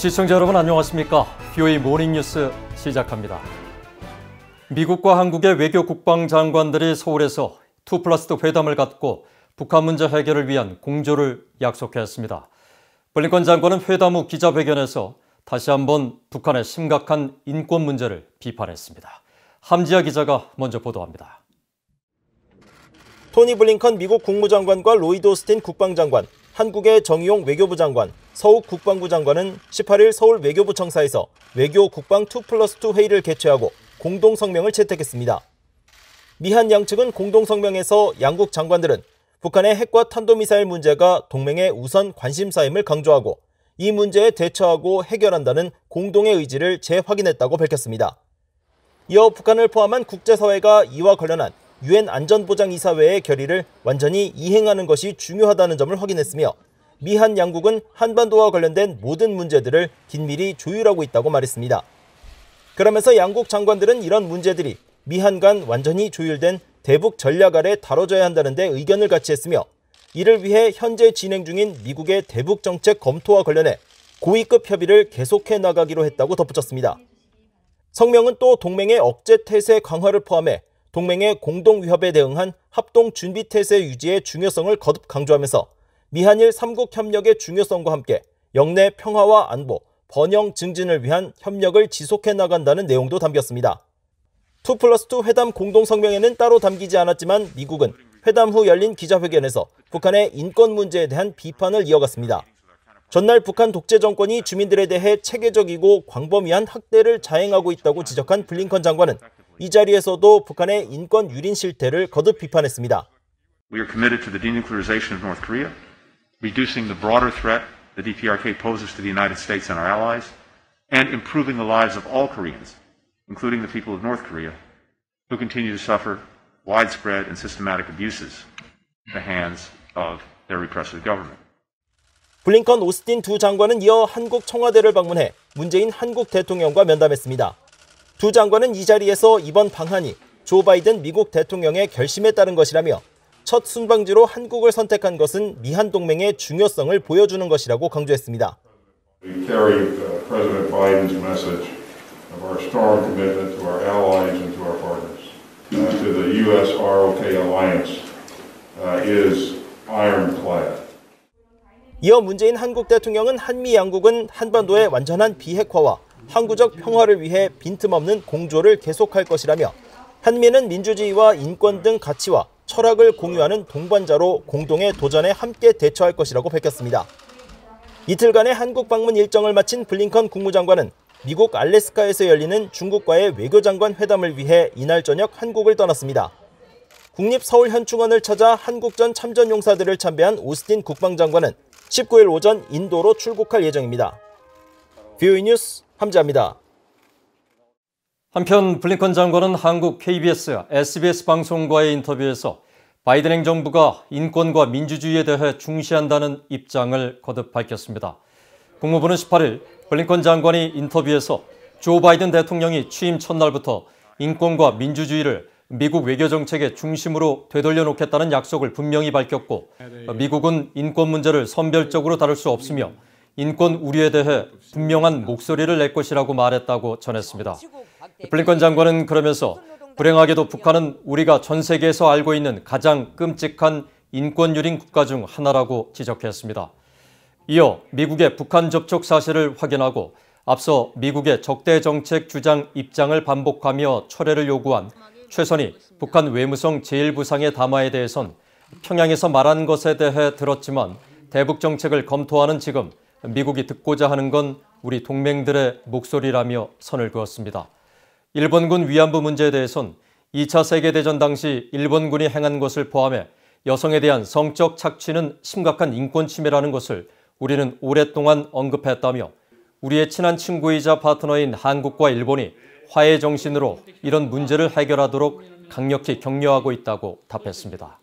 시청자 여러분 안녕하십니까? VOA 모닝뉴스 시작합니다. 미국과 한국의 외교 국방장관들이 서울에서 2+2 회담을 갖고 북한 문제 해결을 위한 공조를 약속했습니다. 블링컨 장관은 회담 후 기자회견에서 다시 한번 북한의 심각한 인권 문제를 비판했습니다. 함지아 기자가 먼저 보도합니다. 토니 블링컨 미국 국무장관과 로이드 오스틴 국방장관, 한국의 정의용 외교부 장관, 서욱 국방부 장관은 18일 서울 외교부청사에서 외교 국방 2+2 회의를 개최하고 공동성명을 채택했습니다. 미한 양측은 공동성명에서 양국 장관들은 북한의 핵과 탄도미사일 문제가 동맹의 우선 관심사임을 강조하고 이 문제에 대처하고 해결한다는 공동의 의지를 재확인했다고 밝혔습니다. 이어 북한을 포함한 국제사회가 이와 관련한 유엔 안전보장이사회의 결의를 완전히 이행하는 것이 중요하다는 점을 확인했으며 미한 양국은 한반도와 관련된 모든 문제들을 긴밀히 조율하고 있다고 말했습니다. 그러면서 양국 장관들은 이런 문제들이 미한 간 완전히 조율된 대북 전략 아래 다뤄져야 한다는 데 의견을 같이 했으며 이를 위해 현재 진행 중인 미국의 대북 정책 검토와 관련해 고위급 협의를 계속해 나가기로 했다고 덧붙였습니다. 성명은 또 동맹의 억제 태세 강화를 포함해 동맹의 공동 위협에 대응한 합동 준비 태세 유지의 중요성을 거듭 강조하면서 미한일 3국 협력의 중요성과 함께 영내 평화와 안보, 번영 증진을 위한 협력을 지속해 나간다는 내용도 담겼습니다. 2+2 회담 공동성명에는 따로 담기지 않았지만 미국은 회담 후 열린 기자회견에서 북한의 인권 문제에 대한 비판을 이어갔습니다. 전날 북한 독재 정권이 주민들에 대해 체계적이고 광범위한 학대를 자행하고 있다고 지적한 블링컨 장관은 이 자리에서도 북한의 인권 유린 실태를 거듭 비판했습니다. We are committed to the denuclearization of North Korea, reducing the broader threat the DPRK poses to the United States and our allies, and improving the lives of all Koreans, including the people of North Korea, who continue to suffer widespread and systematic abuses at the hands of their repressive government. 블링컨 오스틴 두 장관은 이어 한국 청와대를 방문해 문재인 한국 대통령과 면담했습니다. 두 장관은 이 자리에서 이번 방한이 조 바이든 미국 대통령의 결심에 따른 것이라며 첫 순방지로 한국을 선택한 것은 미한 동맹의 중요성을 보여주는 것이라고 강조했습니다. We carry President Biden's message of our strong commitment to our allies and to our partners. To the U.S.-ROK alliance is ironclad. 이어 문재인 한국 대통령은 한미 양국은 한반도의 완전한 비핵화와 항구적 평화를 위해 빈틈없는 공조를 계속할 것이라며 한미는 민주주의와 인권 등 가치와 철학을 공유하는 동반자로 공동의 도전에 함께 대처할 것이라고 밝혔습니다. 이틀간의 한국 방문 일정을 마친 블링컨 국무장관은 미국 알래스카에서 열리는 중국과의 외교장관 회담을 위해 이날 저녁 한국을 떠났습니다. 국립서울현충원을 찾아 한국전 참전용사들을 참배한 오스틴 국방장관은 19일 오전 인도로 출국할 예정입니다. VOA 뉴스 함지아입니다. 한편 블링컨 장관은 한국 KBS, SBS 방송과의 인터뷰에서 바이든 행정부가 인권과 민주주의에 대해 중시한다는 입장을 거듭 밝혔습니다. 국무부는 18일 블링컨 장관이 인터뷰에서 조 바이든 대통령이 취임 첫날부터 인권과 민주주의를 미국 외교정책의 중심으로 되돌려놓겠다는 약속을 분명히 밝혔고 미국은 인권 문제를 선별적으로 다룰 수 없으며 인권 우려에 대해 분명한 목소리를 낼 것이라고 말했다고 전했습니다. 블링컨 장관은 그러면서 불행하게도 북한은 우리가 전 세계에서 알고 있는 가장 끔찍한 인권 유린 국가 중 하나라고 지적했습니다. 이어 미국의 북한 접촉 사실을 확인하고 앞서 미국의 적대 정책 주장 입장을 반복하며 철회를 요구한 최선희 북한 외무성 제1부상의 담화에 대해선 평양에서 말한 것에 대해 들었지만 대북 정책을 검토하는 지금 미국이 듣고자 하는 건 우리 동맹들의 목소리라며 선을 그었습니다. 일본군 위안부 문제에 대해선 2차 세계대전 당시 일본군이 행한 것을 포함해 여성에 대한 성적 착취는 심각한 인권 침해라는 것을 우리는 오랫동안 언급했다며 우리의 친한 친구이자 파트너인 한국과 일본이 화해 정신으로 이런 문제를 해결하도록 강력히 격려하고 있다고 답했습니다.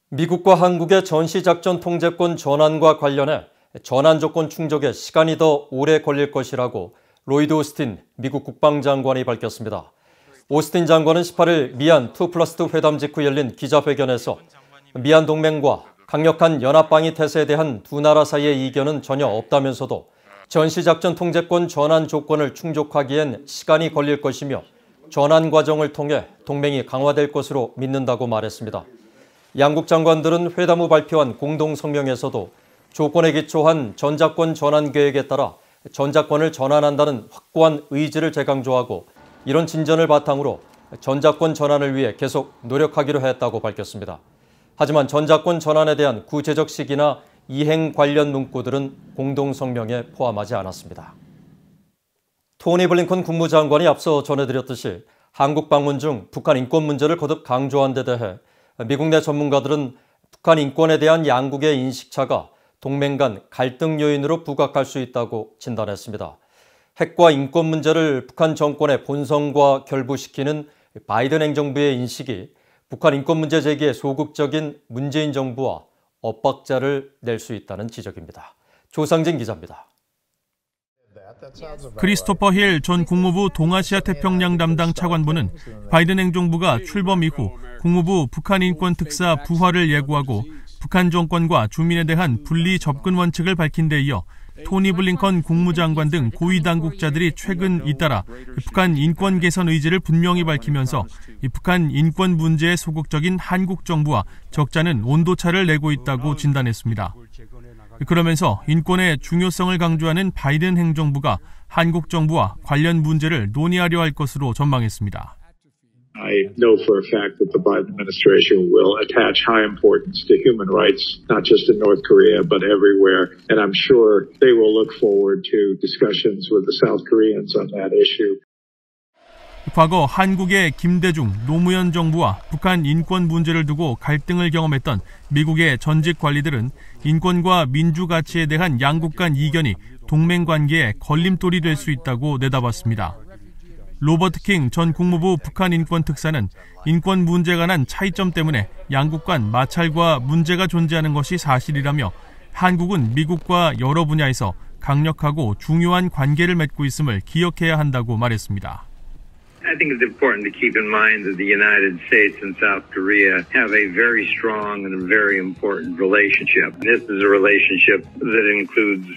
미국과 한국의 전시작전 통제권 전환과 관련해 전환 조건 충족에 시간이 더 오래 걸릴 것이라고 로이드 오스틴 미국 국방장관이 밝혔습니다. 오스틴 장관은 18일 미한 2+2 회담 직후 열린 기자회견에서 미한 동맹과 강력한 연합방위 태세에 대한 두 나라 사이의 이견은 전혀 없다면서도 전시작전 통제권 전환 조건을 충족하기엔 시간이 걸릴 것이며 전환 과정을 통해 동맹이 강화될 것으로 믿는다고 말했습니다. 양국 장관들은 회담 후 발표한 공동 성명에서도 조건에 기초한 전자권 전환 계획에 따라 전자권을 전환한다는 확고한 의지를 재강조하고 이런 진전을 바탕으로 전자권 전환을 위해 계속 노력하기로 했다고 밝혔습니다. 하지만 전자권 전환에 대한 구체적 시기나 이행 관련 문구들은 공동 성명에 포함하지 않았습니다. 토니 블링컨 국무장관이 앞서 전해드렸듯이 한국 방문 중 북한 인권 문제를 거듭 강조한 데 대해 미국 내 전문가들은 북한 인권에 대한 양국의 인식차가 동맹 간 갈등 요인으로 부각할 수 있다고 진단했습니다. 핵과 인권 문제를 북한 정권의 본성과 결부시키는 바이든 행정부의 인식이 북한 인권 문제 제기에 소극적인 문재인 정부와 엇박자를 낼 수 있다는 지적입니다. 조상진 기자입니다. 크리스토퍼 힐 전 국무부 동아시아 태평양 담당 차관보는 바이든 행정부가 출범 이후 국무부 북한 인권 특사 부활을 예고하고 북한 정권과 주민에 대한 분리 접근 원칙을 밝힌 데 이어 토니 블링컨 국무장관 등 고위 당국자들이 최근 잇따라 북한 인권 개선 의지를 분명히 밝히면서 북한 인권 문제에 소극적인 한국 정부와 적잖은 온도차를 내고 있다고 진단했습니다. 그러면서 인권의 중요성을 강조하는 바이든 행정부가 한국 정부와 관련 문제를 논의하려 할 것으로 전망했습니다. I know for a fact that the Biden administration will attach high importance to human rights, not just in North Korea, but everywhere. And I'm sure they will look forward to discussions with the South Koreans on that issue. 과거 한국의 김대중, 노무현 정부와 북한 인권 문제를 두고 갈등을 경험했던 미국의 전직 관리들은 인권과 민주 가치에 대한 양국 간 이견이 동맹 관계에 걸림돌이 될 수 있다고 내다봤습니다. 로버트 킹 전 국무부 북한 인권 특사는 인권 문제에 관한 차이점 때문에 양국 간 마찰과 문제가 존재하는 것이 사실이라며 한국은 미국과 여러 분야에서 강력하고 중요한 관계를 맺고 있음을 기억해야 한다고 말했습니다. I think it's important to keep in mind that the United States and South Korea have a very strong and a very important relationship. This is a relationship that includes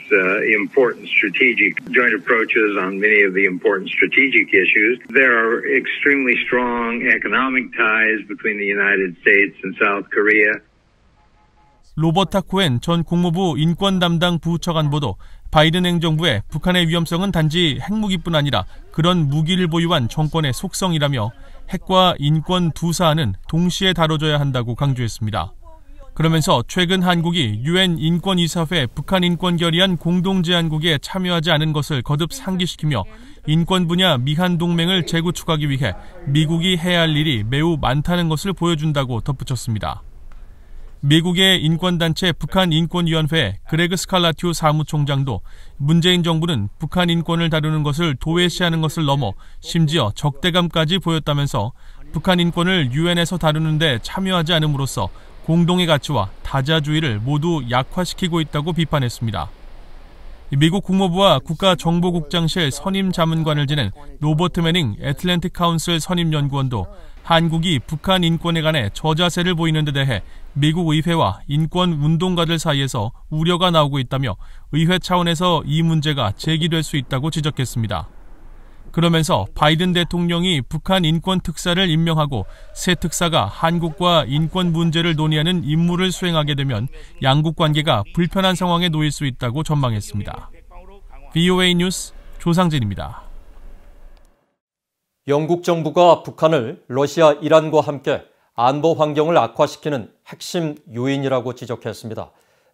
important strategic joint approaches on many of the important strategic issues. There are extremely strong economic ties between the United States and South Korea. 로버타 코엔 전 국무부 인권 담당 부차관보도 바이든 행정부의 북한의 위험성은 단지 핵무기뿐 아니라 그런 무기를 보유한 정권의 속성이라며 핵과 인권 두 사안은 동시에 다뤄져야 한다고 강조했습니다. 그러면서 최근 한국이 UN 인권이사회 북한 인권 결의안 공동제안국에 참여하지 않은 것을 거듭 상기시키며 인권 분야 미한 동맹을 재구축하기 위해 미국이 해야 할 일이 매우 많다는 것을 보여준다고 덧붙였습니다. 미국의 인권단체 북한인권위원회 그레그 스칼라튜 사무총장도 문재인 정부는 북한 인권을 다루는 것을 도외시하는 것을 넘어 심지어 적대감까지 보였다면서 북한 인권을 유엔에서 다루는 데 참여하지 않음으로써 공동의 가치와 다자주의를 모두 약화시키고 있다고 비판했습니다. 미국 국무부와 국가정보국장실 선임자문관을 지낸 로버트 매닝 애틀랜틱 카운슬 선임연구원도 한국이 북한 인권에 관해 저자세를 보이는 데 대해 미국 의회와 인권 운동가들 사이에서 우려가 나오고 있다며 의회 차원에서 이 문제가 제기될 수 있다고 지적했습니다. 그러면서 바이든 대통령이 북한 인권 특사를 임명하고 새 특사가 한국과 인권 문제를 논의하는 임무를 수행하게 되면 양국 관계가 불편한 상황에 놓일 수 있다고 전망했습니다. VOA 뉴스 조상진입니다. 영국 정부가 북한을 러시아, 이란과 함께 안보 환경을 악화시키는 핵심 요인이라고 지적했습니다.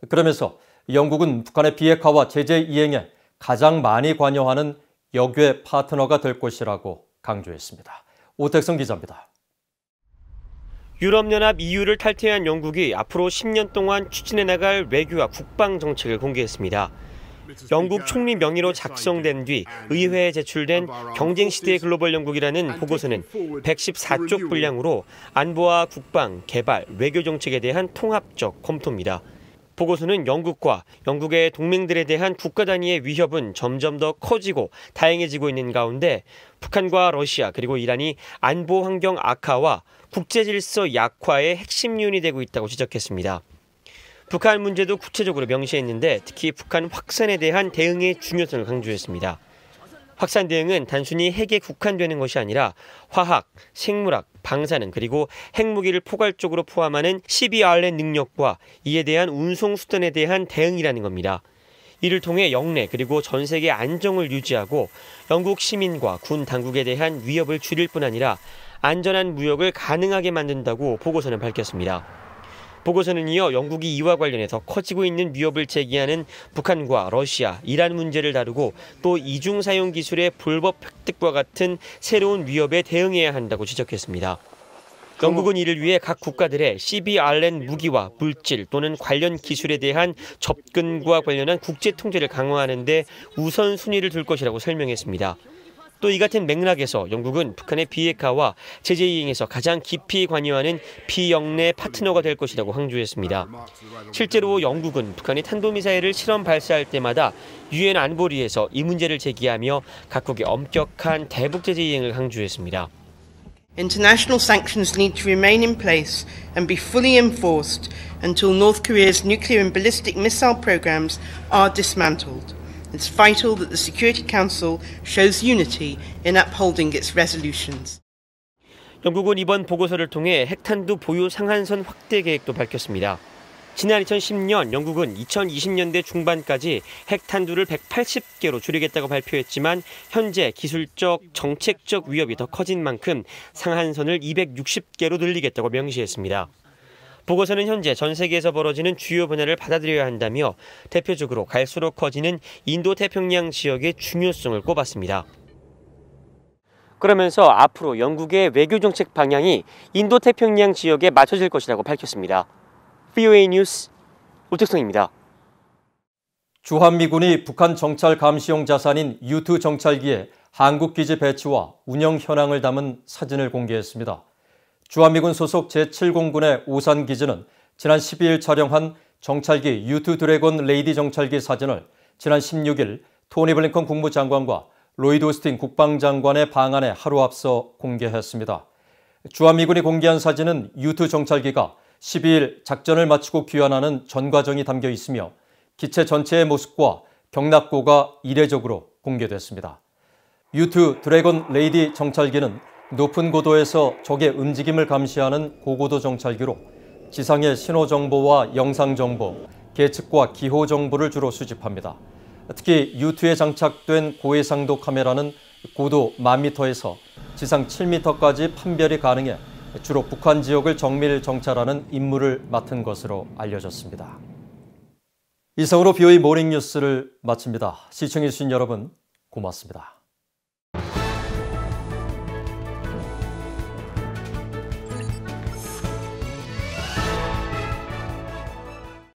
그러면서 영국은 북한의 비핵화와 제재 이행에 가장 많이 관여하는 역외 파트너가 될 것이라고 강조했습니다. 오택성 기자입니다. 유럽연합 EU를 탈퇴한 영국이 앞으로 10년 동안 추진해 나갈 외교와 국방 정책을 공개했습니다. 영국 총리 명의로 작성된 뒤 의회에 제출된 경쟁시대의 글로벌 영국이라는 보고서는 114쪽 분량으로 안보와 국방, 개발, 외교 정책에 대한 통합적 검토입니다. 보고서는 영국과 영국의 동맹들에 대한 국가 단위의 위협은 점점 더 커지고 다양해지고 있는 가운데 북한과 러시아 그리고 이란이 안보 환경 악화와 국제 질서 약화의 핵심 요인이 되고 있다고 지적했습니다. 북한 문제도 구체적으로 명시했는데 특히 북한 확산에 대한 대응의 중요성을 강조했습니다. 확산 대응은 단순히 핵에 국한되는 것이 아니라 화학, 생물학, 방사능 그리고 핵무기를 포괄적으로 포함하는 CBRN 능력과 이에 대한 운송 수단에 대한 대응이라는 겁니다. 이를 통해 영내 그리고 전 세계 안정을 유지하고 영국 시민과 군 당국에 대한 위협을 줄일 뿐 아니라 안전한 무역을 가능하게 만든다고 보고서는 밝혔습니다. 보고서는 이어 영국이 이와 관련해서 커지고 있는 위협을 제기하는 북한과 러시아, 이란 문제를 다루고 또 이중사용 기술의 불법 획득과 같은 새로운 위협에 대응해야 한다고 지적했습니다. 영국은 이를 위해 각 국가들의 CBRN 무기와 물질 또는 관련 기술에 대한 접근과 관련한 국제 통제를 강화하는 데 우선순위를 둘 것이라고 설명했습니다. 또 이 같은 맥락에서 영국은 북한의 비핵화와 제재 이행에서 가장 깊이 관여하는 비영내 파트너가 될 것이라고 강조했습니다. 실제로 영국은 북한이 탄도미사일을 실험 발사할 때마다 유엔 안보리에서 이 문제를 제기하며 각국의 엄격한 대북 제재 이행을 강조했습니다. International sanctions need to remain in place and be fully enforced until North Korea's nuclear and ballistic missile programs are dismantled. It's vital that the Security Council shows unity in upholding its resolutions. 영국은 이번 보고서를 통해 핵탄두 보유 상한선 확대 계획도 밝혔습니다. 지난 2010년 영국은 2020년대 중반까지 핵탄두를 180개로 줄이겠다고 발표했지만 현재 기술적, 정책적 위협이 더 커진 만큼 상한선을 260개로 늘리겠다고 명시했습니다. 보고서는 현재 전 세계에서 벌어지는 주요 변화를 받아들여야 한다며 대표적으로 갈수록 커지는 인도태평양 지역의 중요성을 꼽았습니다. 그러면서 앞으로 영국의 외교정책 방향이 인도태평양 지역에 맞춰질 것이라고 밝혔습니다. VOA 뉴스 오택성입니다. 주한미군이 북한 정찰 감시용 자산인 U2 정찰기의 한국 기지 배치와 운영 현황을 담은 사진을 공개했습니다. 주한미군 소속 제7공군의 오산 기지는 지난 12일 촬영한 정찰기 U2 드래곤 레이디 정찰기 사진을 지난 16일 토니 블링컨 국무장관과 로이드 오스틴 국방장관의 방한에 하루 앞서 공개했습니다. 주한미군이 공개한 사진은 U2 정찰기가 12일 작전을 마치고 귀환하는 전 과정이 담겨 있으며 기체 전체의 모습과 경납고가 이례적으로 공개됐습니다. U2 드래곤 레이디 정찰기는 높은 고도에서 적의 움직임을 감시하는 고고도 정찰기로 지상의 신호 정보와 영상 정보, 계측과 기호 정보를 주로 수집합니다. 특히 U2에 장착된 고해상도 카메라는 고도 1000m에서 지상 7m까지 판별이 가능해 주로 북한 지역을 정밀 정찰하는 임무를 맡은 것으로 알려졌습니다. 이상으로 BOE 모닝 뉴스를 마칩니다. 시청해주신 여러분 고맙습니다.